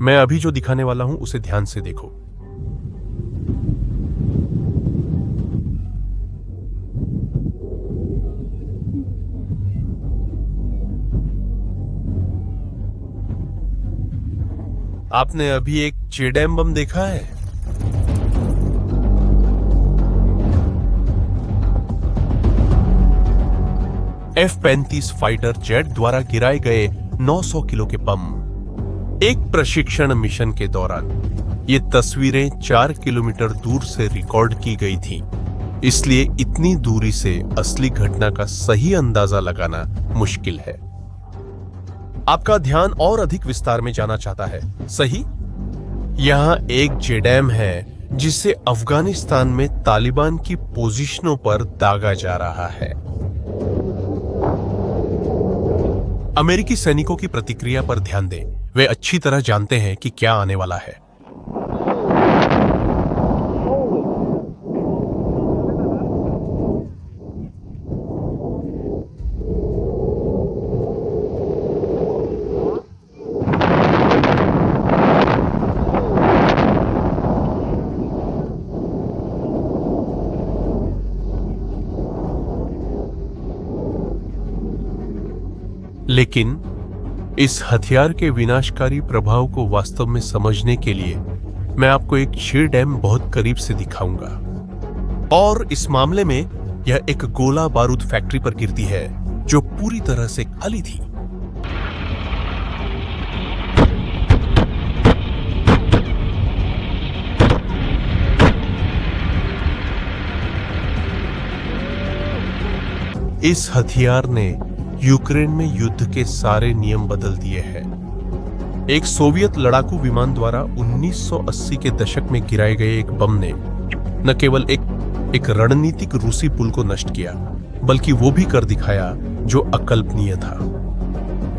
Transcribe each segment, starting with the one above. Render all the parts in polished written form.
मैं अभी जो दिखाने वाला हूं उसे ध्यान से देखो। आपने अभी एक जेडैम बम देखा है? F-35 फाइटर जेट द्वारा गिराए गए 900 किलो के बम। एक प्रशिक्षण मिशन के दौरान ये तस्वीरें 4 किलोमीटर दूर से रिकॉर्ड की गई थी, इसलिए इतनी दूरी से असली घटना का सही अंदाजा लगाना मुश्किल है। आपका ध्यान और अधिक विस्तार में जाना चाहता है, सही? यहां एक जेडैम है जिसे अफगानिस्तान में तालिबान की पोजीशनों पर दागा जा रहा है। अमेरिकी सैनिकों की प्रतिक्रिया पर ध्यान दें। वे अच्छी तरह जानते हैं कि क्या आने वाला है। लेकिन इस हथियार के विनाशकारी प्रभाव को वास्तव में समझने के लिए मैं आपको एक जेडैम बहुत करीब से दिखाऊंगा। और इस मामले में यह एक गोला बारूद फैक्ट्री पर गिरती है जो पूरी तरह से खाली थी। इस हथियार ने यूक्रेन में युद्ध के सारे नियम बदल दिए हैं। एक सोवियत लड़ाकू विमान द्वारा 1980 के दशक में गिराए गए एक बम ने न केवल एक रणनीतिक रूसी पुल को नष्ट किया, बल्कि वो भी कर दिखाया जो अकल्पनीय था।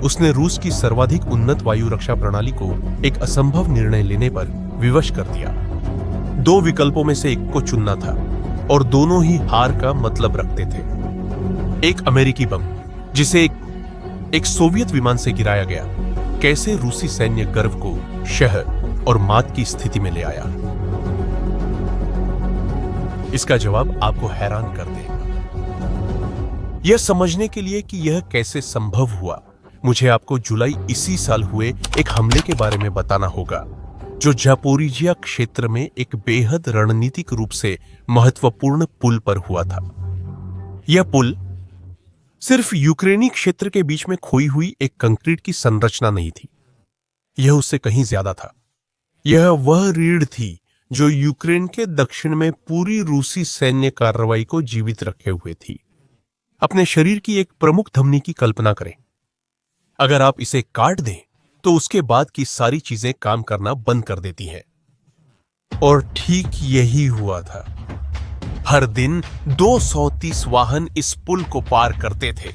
उसने रूस की सर्वाधिक उन्नत वायु रक्षा प्रणाली को एक असंभव निर्णय लेने पर विवश कर दिया। 2 विकल्पों में से एक को चुनना था और दोनों ही हार का मतलब रखते थे। एक अमेरिकी बम जिसे एक सोवियत विमान से गिराया गया कैसे रूसी सैन्य गर्व को शहर और मात की स्थिति में ले आया? इसका जवाब आपको हैरान कर देगा। यह समझने के लिए कि यह कैसे संभव हुआ, मुझे आपको जुलाई इसी साल हुए एक हमले के बारे में बताना होगा जो जापोरिजिया क्षेत्र में एक बेहद रणनीतिक रूप से महत्वपूर्ण पुल पर हुआ था। यह पुल सिर्फ यूक्रेनी क्षेत्र के बीच में खोई हुई एक कंक्रीट की संरचना नहीं थी, यह उससे कहीं ज्यादा था। यह वह रीढ़ थी जो यूक्रेन के दक्षिण में पूरी रूसी सैन्य कार्रवाई को जीवित रखे हुए थी। अपने शरीर की एक प्रमुख धमनी की कल्पना करें। अगर आप इसे काट दें तो उसके बाद की सारी चीजें काम करना बंद कर देती हैं। और ठीक यही हुआ था। हर दिन 230 वाहन इस पुल को पार करते थे।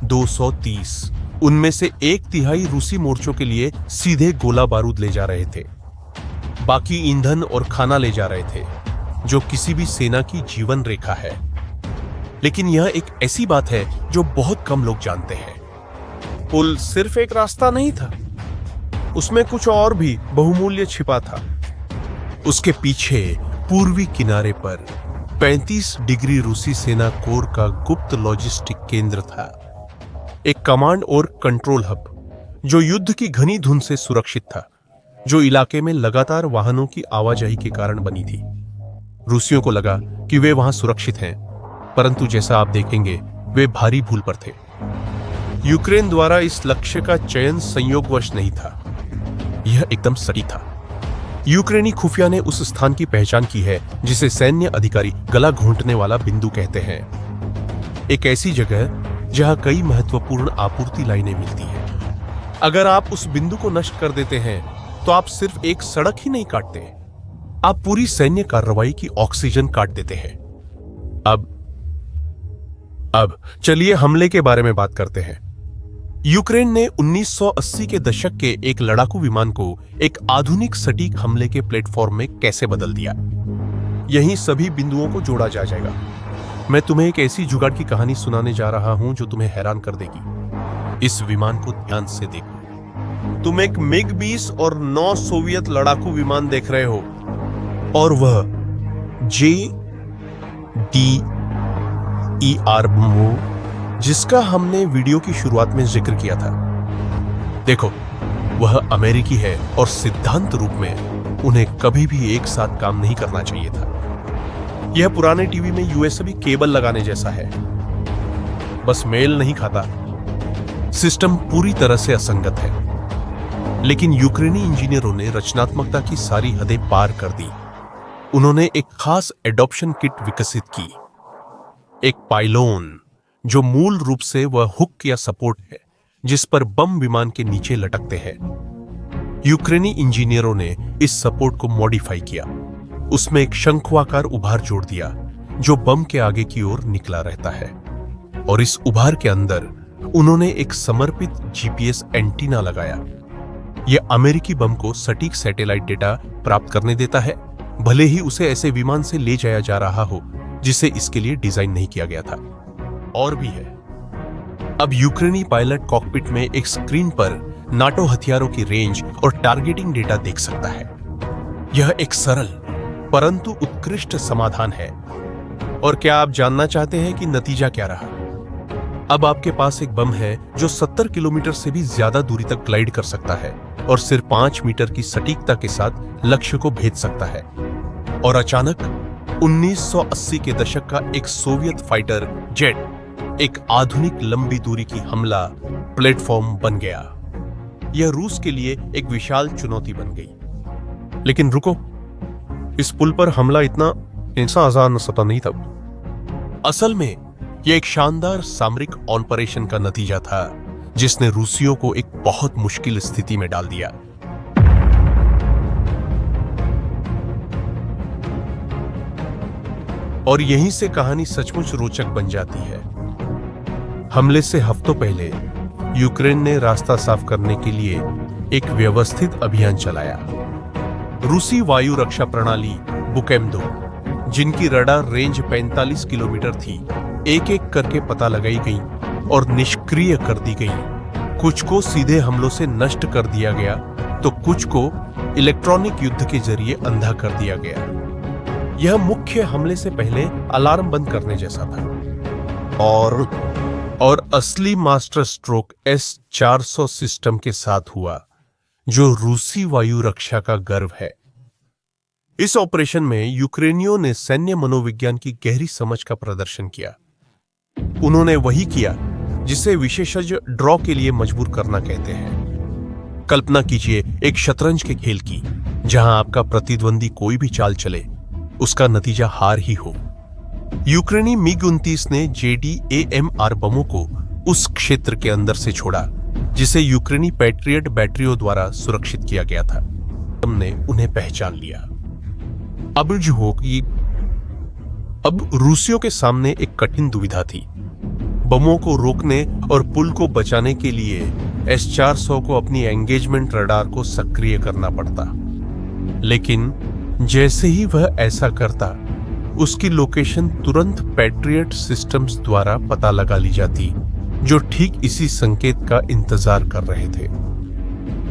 230, उनमें से 1/3 रूसी मोर्चों के लिए सीधे गोला बारूद ले जा रहे थे। बाकी ईंधन और खाना ले जा रहे थे, जो किसी भी सेना की जीवन रेखा है। लेकिन यह एक ऐसी बात है जो बहुत कम लोग जानते हैं। पुल सिर्फ एक रास्ता नहीं था, उसमें कुछ और भी बहुमूल्य छिपा था। उसके पीछे पूर्वी किनारे पर 35 डिग्री रूसी सेना कोर का गुप्त लॉजिस्टिक केंद्र था, एक कमांड और कंट्रोल हब जो युद्ध की घनी धुंध से सुरक्षित था, जो इलाके में लगातार वाहनों की आवाजाही के कारण बनी थी। रूसियों को लगा कि वे वहां सुरक्षित हैं, परंतु जैसा आप देखेंगे वे भारी भूल पर थे। यूक्रेन द्वारा इस लक्ष्य का चयन संयोगवश नहीं था, यह एकदम सटीक था। यूक्रेनी खुफिया ने उस स्थान की पहचान की है जिसे सैन्य अधिकारी गला घोंटने वाला बिंदु कहते हैं। एक ऐसी जगह जहां कई महत्वपूर्ण आपूर्ति लाइनें मिलती हैं। अगर आप उस बिंदु को नष्ट कर देते हैं तो आप सिर्फ एक सड़क ही नहीं काटते, आप पूरी सैन्य कार्रवाई की ऑक्सीजन काट देते हैं। अब चलिए हमले के बारे में बात करते हैं। यूक्रेन ने 1980 के दशक के एक लड़ाकू विमान को एक आधुनिक सटीक हमले के प्लेटफॉर्म में कैसे बदल दिया। यहीं सभी बिंदुओं को जोड़ा जाएगा। मैं तुम्हें एक ऐसी जुगाड़ की कहानी सुनाने जा रहा हूं जो तुम्हें हैरान कर देगी। इस विमान को ध्यान से देखो। तुम एक मिग-20 और 9 सोवियत लड़ाकू विमान देख रहे हो, और वह JDER बम जिसका हमने वीडियो की शुरुआत में जिक्र किया था। देखो, वह अमेरिकी है और सिद्धांत रूप में उन्हें कभी भी एक साथ काम नहीं करना चाहिए था। यह पुराने टीवी में यूएसबी केबल लगाने जैसा है, बस मेल नहीं खाता। सिस्टम पूरी तरह से असंगत है, लेकिन यूक्रेनी इंजीनियरों ने रचनात्मकता की सारी हदें पार कर दी। उन्होंने एक खास एडॉप्शन किट विकसित की, एक पाइलोन जो मूल रूप से वह हुक या सपोर्ट है जिस पर बम विमान के नीचे लटकते हैं। यूक्रेनी इंजीनियरों ने इस सपोर्ट को मॉडिफाई किया, उसमें एक शंखवाकार उभार जोड़ दिया जो बम के आगे की ओर निकला रहता है, और इस उभार के अंदर उन्होंने एक समर्पित जीपीएस एंटीना लगाया। यह अमेरिकी बम को सटीक सैटेलाइट डेटा प्राप्त करने देता है, भले ही उसे ऐसे विमान से ले जाया जा रहा हो जिसे इसके लिए डिजाइन नहीं किया गया था। और भी है, अब यूक्रेनी पायलट कॉकपिट में एक स्क्रीन पर नाटो हथियारों की रेंज और टारगेटिंग डेटा देख सकता है। यह एक सरल परंतु उत्कृष्ट समाधान है। और क्या आप जानना चाहते हैं कि नतीजा क्या रहा? अब आपके पास एक बम है जो 70 किलोमीटर से भी ज्यादा दूरी तक ग्लाइड कर सकता है और सिर्फ 5 मीटर की सटीकता के साथ लक्ष्य को भेद सकता है। और अचानक 1980 के दशक का एक सोवियत फाइटर जेट एक आधुनिक लंबी दूरी की हमला प्लेटफॉर्म बन गया। यह रूस के लिए एक विशाल चुनौती बन गई। लेकिन रुको, इस पुल पर हमला इतना आसान सता नहीं था। असल में यह एक शानदार सामरिक ऑपरेशन का नतीजा था जिसने रूसियों को एक बहुत मुश्किल स्थिति में डाल दिया। और यहीं से कहानी सचमुच रोचक बन जाती है। हमले से हफ्तों पहले यूक्रेन ने रास्ता साफ करने के लिए एक व्यवस्थित अभियान चलाया। रूसी वायु रक्षा प्रणाली बुकेम-2, जिनकी रडार रेंज 45 किलोमीटर थी, एक एक करके पता लगाई गई और निष्क्रिय कर दी गई। कुछ को सीधे हमलों से नष्ट कर दिया गया तो कुछ को इलेक्ट्रॉनिक युद्ध के जरिए अंधा कर दिया गया। यह मुख्य हमले से पहले अलार्म बंद करने जैसा था। और असली मास्टर स्ट्रोक S-400 सिस्टम के साथ हुआ, जो रूसी वायु रक्षा का गर्व है। इस ऑपरेशन में यूक्रेनियों ने सैन्य मनोविज्ञान की गहरी समझ का प्रदर्शन किया। उन्होंने वही किया जिसे विशेषज्ञ ड्रॉ के लिए मजबूर करना कहते हैं। कल्पना कीजिए एक शतरंज के खेल की, जहां आपका प्रतिद्वंदी कोई भी चाल चले, उसका नतीजा हार ही हो। यूक्रेनी मिग-29 ने JDAMR बमों को उस क्षेत्र के अंदर से छोड़ा जिसे यूक्रेनी पैट्रियट बैटरियों द्वारा सुरक्षित किया गया था। हमने उन्हें पहचान लिया। अब जो हो कि अब रूसियों के सामने एक कठिन दुविधा थी। बमों को रोकने और पुल को बचाने के लिए S-400 को अपनी एंगेजमेंट रडार को सक्रिय करना पड़ता, लेकिन जैसे ही वह ऐसा करता, उसकी लोकेशन तुरंत पैट्रियट सिस्टम्स द्वारा पता लगा ली जाती, जो ठीक इसी संकेत का इंतजार कर रहे थे।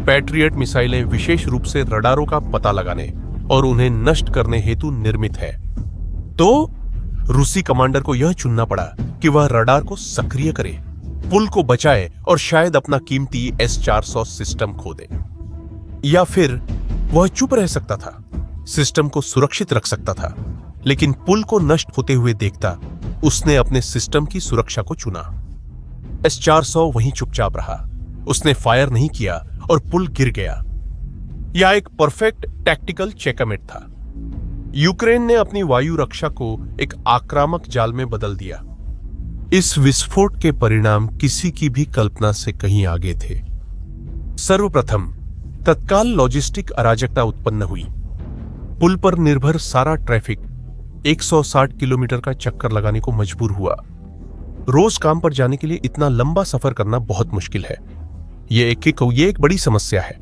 पैट्रियट मिसाइलें विशेष रूप से रडारों का पता लगाने और उन्हें नष्ट करने हेतु निर्मित है। तो रूसी कमांडर को यह चुनना पड़ा कि वह रडार को सक्रिय करे, पुल को बचाए और शायद अपना कीमती S-400 सिस्टम खो दे। या फिर वह चुप रह सकता था, सिस्टम को सुरक्षित रख सकता था, लेकिन पुल को नष्ट होते हुए देखता। उसने अपने सिस्टम की सुरक्षा को चुना। S-400 वहीं चुपचाप रहा, उसने फायर नहीं किया और पुल गिर गया। यह एक परफेक्ट टैक्टिकल चेकमेट था। यूक्रेन ने अपनी वायु रक्षा को एक आक्रामक जाल में बदल दिया। इस विस्फोट के परिणाम किसी की भी कल्पना से कहीं आगे थे। सर्वप्रथम तत्काल लॉजिस्टिक अराजकता उत्पन्न हुई। पुल पर निर्भर सारा ट्रैफिक 160 किलोमीटर का चक्कर लगाने को मजबूर हुआ। रोज काम पर जाने के लिए इतना लंबा सफर करना बहुत मुश्किल है। यह एक बड़ी समस्या है।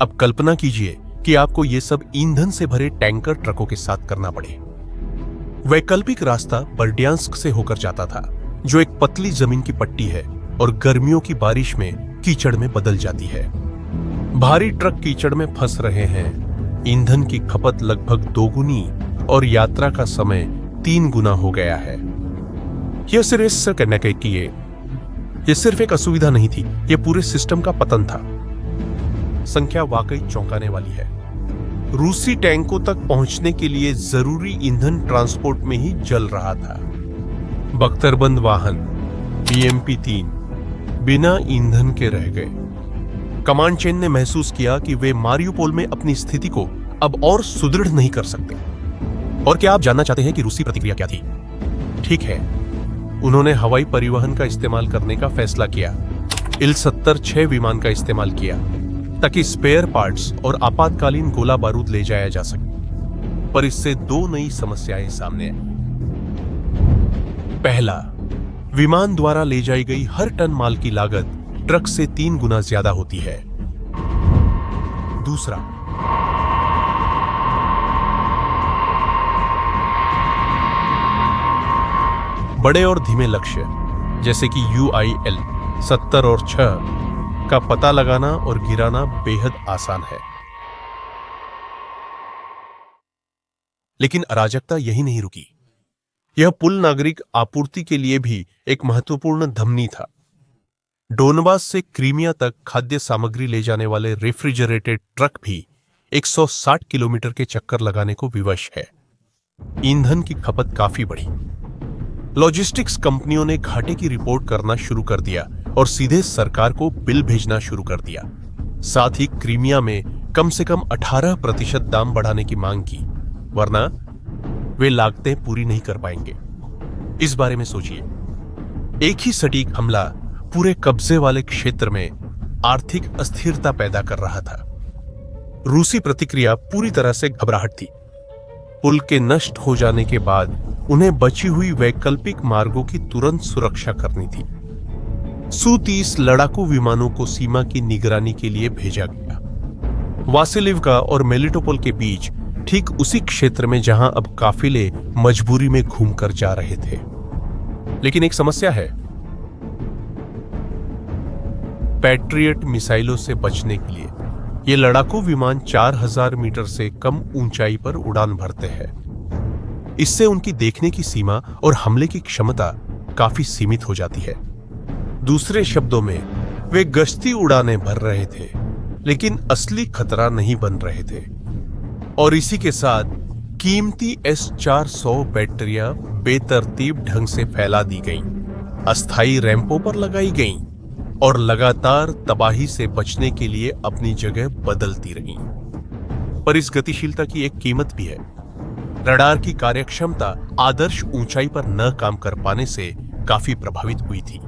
अब कल्पना कीजिए कि आपको यह सब ईंधन से भरे टैंकर ट्रकों के साथ करना पड़े। वैकल्पिक रास्ता बर्डियांस्क से होकर जाता था, जो एक पतली जमीन की पट्टी है और गर्मियों की बारिश में कीचड़ में बदल जाती है। भारी ट्रक कीचड़ में फंस रहे हैं, ईंधन की खपत लगभग दोगुनी और यात्रा का समय 3 गुना हो गया है। यह सिर्फ एक असुविधा नहीं थी, यह पूरे सिस्टम का पतन था। संख्या वाकई चौंकाने वाली है। रूसी टैंकों तक पहुंचने के लिए जरूरी ईंधन ट्रांसपोर्ट में ही जल रहा था। बख्तरबंद वाहन BMP-3 बिना ईंधन के रह गए। कमांड चेन ने महसूस किया कि वे मारियुपोल में अपनी स्थिति को अब और सुदृढ़ नहीं कर सकते। और क्या आप जानना चाहते हैं कि रूसी प्रतिक्रिया क्या थी? ठीक है, उन्होंने हवाई परिवहन का इस्तेमाल करने का फैसला किया। Il-76 विमान का इस्तेमाल किया ताकि स्पेयर पार्ट्स और आपातकालीन गोला बारूद ले जाया जा सके। पर इससे 2 नई समस्याएं सामने आई। पहला, विमान द्वारा ले जाई गई हर टन माल की लागत ट्रक से 3 गुना ज्यादा होती है। दूसरा, बड़े और धीमे लक्ष्य जैसे कि UIL 70 और 6 का पता लगाना और गिराना बेहद आसान है। लेकिन अराजकता यही नहीं रुकी। यह पुल नागरिक आपूर्ति के लिए भी एक महत्वपूर्ण धमनी था। डोनबास से क्रीमिया तक खाद्य सामग्री ले जाने वाले रेफ्रिजरेटेड ट्रक भी 160 किलोमीटर के चक्कर लगाने को विवश है। ईंधन की खपत काफी बढ़ी। लॉजिस्टिक्स कंपनियों ने घाटे की रिपोर्ट करना शुरू कर दिया और सीधे सरकार को बिल भेजना शुरू कर दिया। साथ ही क्रीमिया में कम से कम 18% दाम बढ़ाने की मांग की, वरना वे लागतें पूरी नहीं कर पाएंगे। इस बारे में सोचिए, एक ही सटीक हमला पूरे कब्जे वाले क्षेत्र में आर्थिक अस्थिरता पैदा कर रहा था। रूसी प्रतिक्रिया पूरी तरह से घबराहट थी। पुल के नष्ट हो जाने के बाद उन्हें बची हुई वैकल्पिक मार्गों की तुरंत सुरक्षा करनी थी। Su-30 लड़ाकू विमानों को सीमा की निगरानी के लिए भेजा गया। वासिलिवका और मेलिटोपोल के बीच, ठीक उसी क्षेत्र में जहां अब काफिले मजबूरी में घूमकर जा रहे थे। लेकिन एक समस्या है, पैट्रियट मिसाइलों से बचने के लिए ये लड़ाकू विमान 4000 मीटर से कम ऊंचाई पर उड़ान भरते हैं। इससे उनकी देखने की सीमा और हमले की क्षमता काफी सीमित हो जाती है। दूसरे शब्दों में, वे गश्ती उड़ानें भर रहे थे, लेकिन असली खतरा नहीं बन रहे थे। और इसी के साथ कीमती S-400 बैटरियां बेतरतीब ढंग से फैला दी गईं, अस्थायी रैंपों पर लगाई गईं और लगातार तबाही से बचने के लिए अपनी जगह बदलती रहीं। पर इस गतिशीलता की एक कीमत भी है। रडार की कार्यक्षमता आदर्श ऊंचाई पर न काम कर पाने से काफी प्रभावित हुई थी।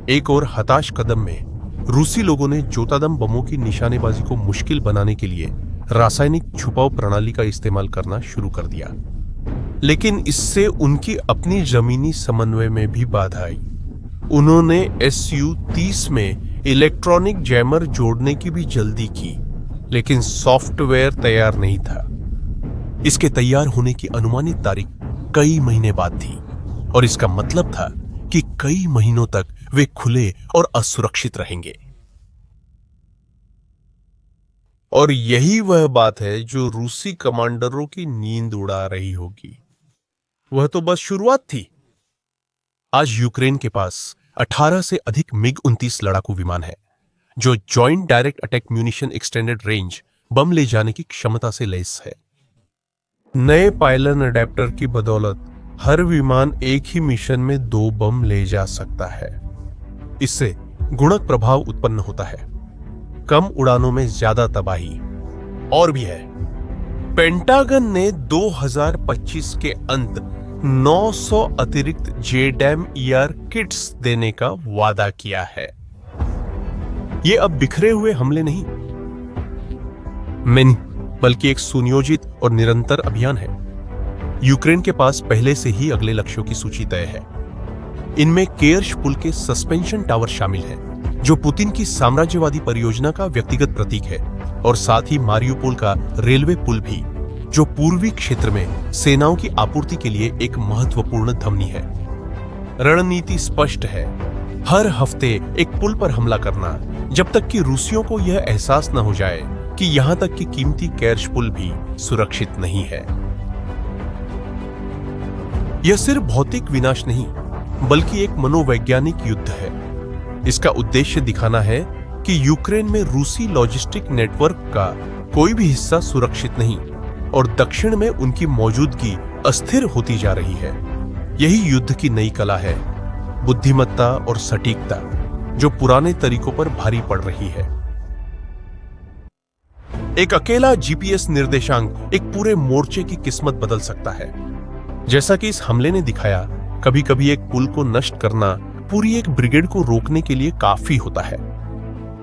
एक और हताश कदम में रूसी लोगों ने जोतादम बमों की निशानेबाजी को मुश्किल बनाने के लिए रासायनिक छुपाव प्रणाली का इस्तेमाल करना शुरू कर दिया। लेकिन इससे उनकी अपनी जमीनी समन्वय में भी बाधा आई। उन्होंने Su-30 में इलेक्ट्रॉनिक जैमर जोड़ने की भी जल्दी की, लेकिन सॉफ्टवेयर तैयार नहीं था। इसके तैयार होने की अनुमानित तारीख कई महीने बाद थी, और इसका मतलब था कि कई महीनों तक वे खुले और असुरक्षित रहेंगे। और यही वह बात है जो रूसी कमांडरों की नींद उड़ा रही होगी। वह तो बस शुरुआत थी। आज यूक्रेन के पास 18 से अधिक MiG-29 लड़ाकू विमान है, जो joint direct attack munition extended range bomb ले जाने की क्षमता से लैस है। नए पायलन अडेप्टर की बदौलत हर विमान एक ही मिशन में 2 बम ले जा सकता है। इससे गुणक प्रभाव उत्पन्न होता है, कम उड़ानों में ज्यादा तबाही। और भी है, पेंटागन ने 2025 के अंत 900 अतिरिक्त JDAM-ER किट्स देने का वादा किया है। ये अब बिखरे हुए हमले नहीं, बल्कि एक सुनियोजित और निरंतर अभियान है। यूक्रेन के पास पहले से ही अगले लक्ष्यों की सूची तय है। इनमें केर्श पुल के सस्पेंशन टावर शामिल है, जो पुतिन की साम्राज्यवादी परियोजना का व्यक्तिगत प्रतीक है, और साथ ही मारियुपोल का रेलवे पुल भी, जो पूर्वी क्षेत्र में सेनाओं की आपूर्ति के लिए एक महत्वपूर्ण धमनी है। रणनीति स्पष्ट है, हर हफ्ते एक पुल पर हमला करना, जब तक कि रूसियों को यह एहसास न हो जाए कि यहां तक कि कीमती कैर्श पुल भी सुरक्षित नहीं है। यह सिर्फ भौतिक विनाश नहीं, बल्कि एक मनोवैज्ञानिक युद्ध है। इसका उद्देश्य दिखाना है कि यूक्रेन में रूसी लॉजिस्टिक नेटवर्क का कोई भी हिस्सा सुरक्षित नहीं और दक्षिण में उनकी मौजूदगी अस्थिर होती जा रही है। यही युद्ध की नई कला है, बुद्धिमत्ता और सटीकता, जो पुराने तरीकों पर भारी पड़ रही है। एक अकेला जीपीएस निर्देशांक एक पूरे मोर्चे की किस्मत बदल सकता है। जैसा कि इस हमले ने दिखाया, कभी कभी एक पुल को नष्ट करना पूरी एक ब्रिगेड को रोकने के लिए काफी होता है।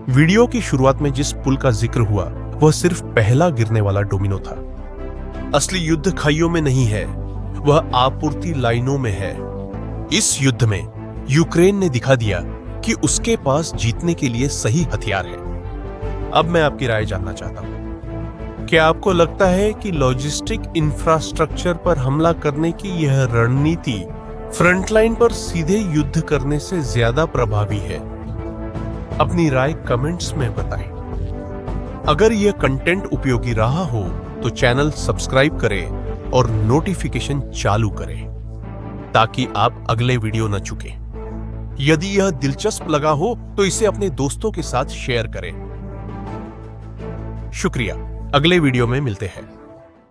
वीडियो की शुरुआत में जिस पुल का जिक्र हुआ, वह सिर्फ पहला गिरने वाला डोमिनो था। असली युद्ध खाइयों में नहीं है, वह आपूर्ति लाइनों में है। इस युद्ध में यूक्रेन ने दिखा दिया कि उसके पास जीतने के लिए सही हथियार है। अब मैं आपकी राय जानना चाहता हूं, क्या आपको लगता है कि लॉजिस्टिक इंफ्रास्ट्रक्चर पर हमला करने की यह रणनीति फ्रंटलाइन पर सीधे युद्ध करने से ज्यादा प्रभावी है? अपनी राय कमेंट्स में बताएं। अगर यह कंटेंट उपयोगी रहा हो तो चैनल सब्सक्राइब करें और नोटिफिकेशन चालू करें ताकि आप अगले वीडियो न चुकें। यदि यह दिलचस्प लगा हो तो इसे अपने दोस्तों के साथ शेयर करें। शुक्रिया, अगले वीडियो में मिलते हैं।